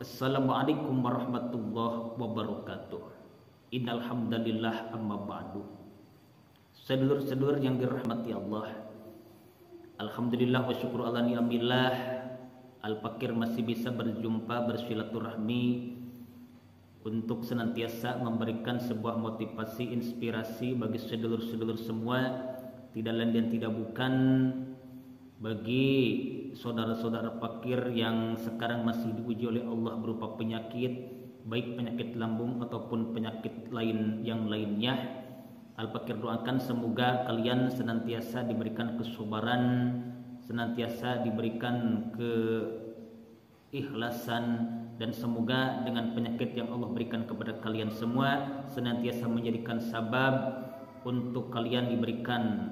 Assalamualaikum warahmatullahi wabarakatuh. Innal hamdalillah amma ba'du. Sedulur-sedulur yang dirahmati Allah, alhamdulillah wa syukur ala ni'amillah. Al-Fakir masih bisa berjumpa, bersilaturahmi untuk senantiasa memberikan sebuah motivasi, inspirasi bagi sedulur-sedulur semua, tidak lain dan tidak bukan bagi saudara-saudara fakir yang sekarang masih diuji oleh Allah berupa penyakit, baik penyakit lambung ataupun penyakit lain yang lainnya. Al-Fakir doakan semoga kalian senantiasa diberikan kesabaran, senantiasa diberikan keikhlasan, dan semoga dengan penyakit yang Allah berikan kepada kalian semua senantiasa menjadikan sabab untuk kalian diberikan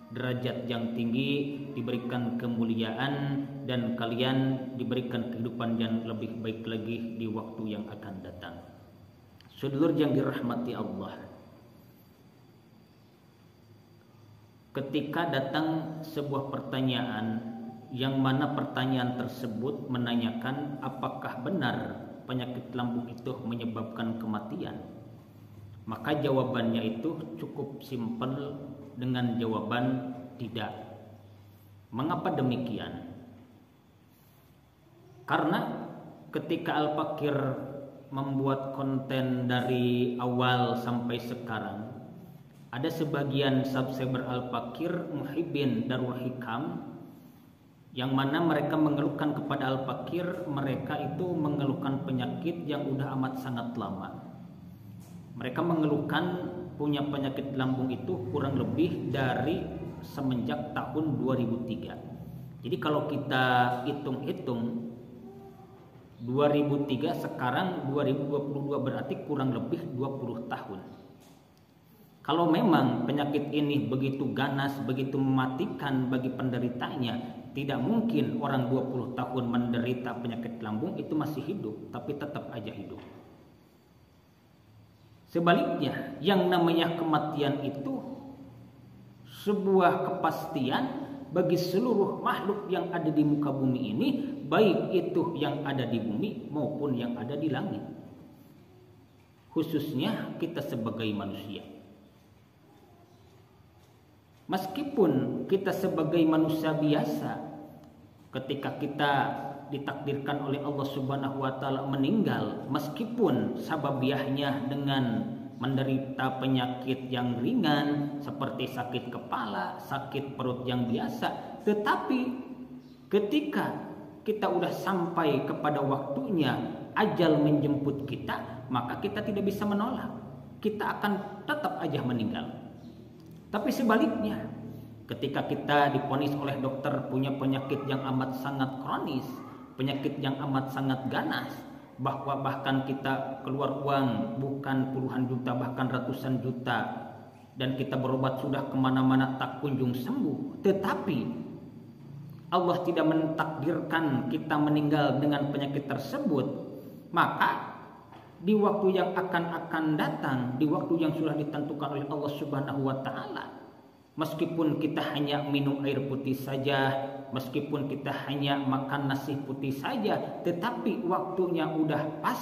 derajat yang tinggi, diberikan kemuliaan, dan kalian diberikan kehidupan yang lebih baik lagi di waktu yang akan datang. Sedulur yang dirahmati Allah, ketika datang sebuah pertanyaan yang mana pertanyaan tersebut menanyakan apakah benar penyakit lambung itu menyebabkan kematian, maka jawabannya itu cukup simpel dengan jawaban tidak. Mengapa demikian? Karena ketika Al-Fakir membuat konten dari awal sampai sekarang, ada sebagian subscriber Al-Fakir Muhibbin Darul Hikam yang mana mereka mengeluhkan kepada Al-Fakir, mereka itu mengeluhkan penyakit yang udah amat sangat lama. Mereka mengeluhkan punya penyakit lambung itu kurang lebih dari semenjak tahun 2003. Jadi kalau kita hitung-hitung 2003 sekarang 2022 berarti kurang lebih 20 tahun. Kalau memang penyakit ini begitu ganas, begitu mematikan bagi penderitanya, tidak mungkin orang 20 tahun menderita penyakit lambung itu masih hidup, tapi tetap aja hidup. Sebaliknya, yang namanya kematian itu sebuah kepastian bagi seluruh makhluk yang ada di muka bumi ini, baik itu yang ada di bumi maupun yang ada di langit. Khususnya kita sebagai manusia. Meskipun kita sebagai manusia biasa, ketika kita ditakdirkan oleh Allah Subhanahu wa taala meninggal, meskipun sababiahnya dengan menderita penyakit yang ringan seperti sakit kepala, sakit perut yang biasa, tetapi ketika kita udah sampai kepada waktunya ajal menjemput kita, maka kita tidak bisa menolak. Kita akan tetap aja meninggal. Tapi sebaliknya, ketika kita divonis oleh dokter punya penyakit yang amat sangat kronis, penyakit yang amat sangat ganas, bahwa bahkan kita keluar uang bukan puluhan juta bahkan ratusan juta, dan kita berobat sudah kemana-mana tak kunjung sembuh, tetapi Allah tidak mentakdirkan kita meninggal dengan penyakit tersebut, maka di waktu yang akan datang, di waktu yang sudah ditentukan oleh Allah Subhanahu wa taala, meskipun kita hanya minum air putih saja, meskipun kita hanya makan nasi putih saja, tetapi waktunya udah pas,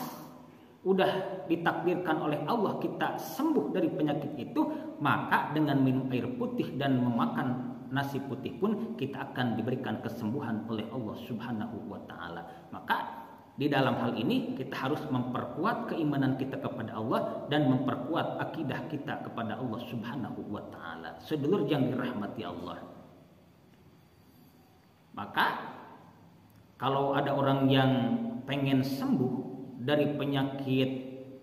udah ditakdirkan oleh Allah kita sembuh dari penyakit itu, maka dengan minum air putih dan memakan nasi putih pun kita akan diberikan kesembuhan oleh Allah Subhanahu wa taala. Maka di dalam hal ini kita harus memperkuat keimanan kita kepada Allah dan memperkuat akidah kita kepada Allah Subhanahu wa taala. Sedulur yang dirahmati Allah. Maka kalau ada orang yang pengen sembuh dari penyakit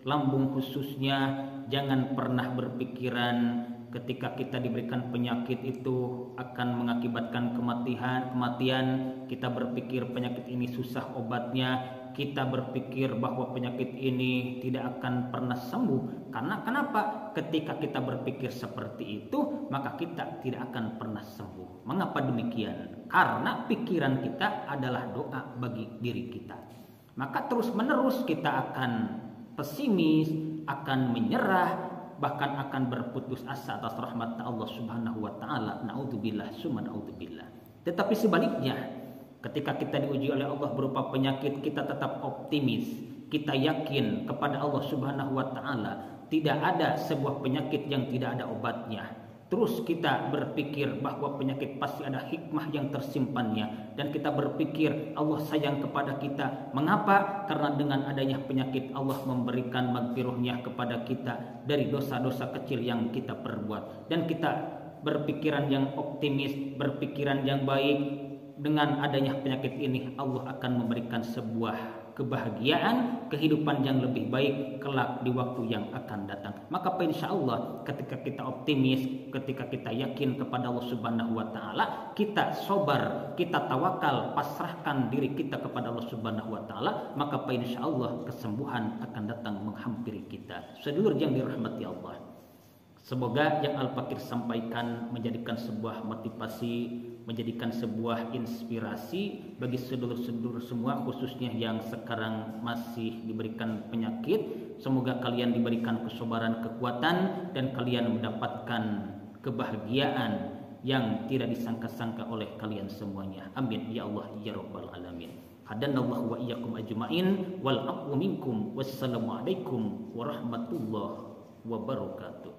lambung khususnya, jangan pernah berpikiran ketika kita diberikan penyakit itu akan mengakibatkan kematian. Kita berpikir penyakit ini susah obatnya, kita berpikir bahwa penyakit ini tidak akan pernah sembuh. Karena kenapa? Ketika kita berpikir seperti itu, maka kita tidak akan pernah sembuh. Mengapa demikian? Karena pikiran kita adalah doa bagi diri kita. Maka terus menerus kita akan pesimis, akan menyerah, bahkan akan berputus asa atas rahmat Allah Subhanahu wa taala. Naudzubillah summa naudzubillah. Tetapi sebaliknya, Ketika kita diuji oleh Allah berupa penyakit, kita tetap optimis. Kita yakin kepada Allah Subhanahu wa taala. Tidak ada sebuah penyakit yang tidak ada obatnya. Terus kita berpikir bahwa penyakit pasti ada hikmah yang tersimpannya. Dan kita berpikir Allah sayang kepada kita. Mengapa? Karena dengan adanya penyakit Allah memberikan maghfirahnya kepada kita dari dosa-dosa kecil yang kita perbuat. Dan kita berpikiran yang optimis, berpikiran yang baik. Dengan adanya penyakit ini Allah akan memberikan sebuah kebahagiaan, kehidupan yang lebih baik kelak di waktu yang akan datang. Maka insya Allah ketika kita optimis, ketika kita yakin kepada Allah Subhanahu wa taala, kita sabar, kita tawakal, pasrahkan diri kita kepada Allah Subhanahu wa taala, maka insya Allah kesembuhan akan datang menghampiri kita. Sedulur yang dirahmati Allah, semoga yang Al-Fakir sampaikan menjadikan sebuah motivasi, menjadikan sebuah inspirasi bagi sedulur-sedulur semua, khususnya yang sekarang masih diberikan penyakit. Semoga kalian diberikan kesabaran, kekuatan, dan kalian mendapatkan kebahagiaan yang tidak disangka-sangka oleh kalian semuanya. Amin ya Allah ya rabbal alamin. Hadanallahu wa iyyakum ajmain wal afwu minkum. Wassalamualaikum warahmatullahi wabarakatuh.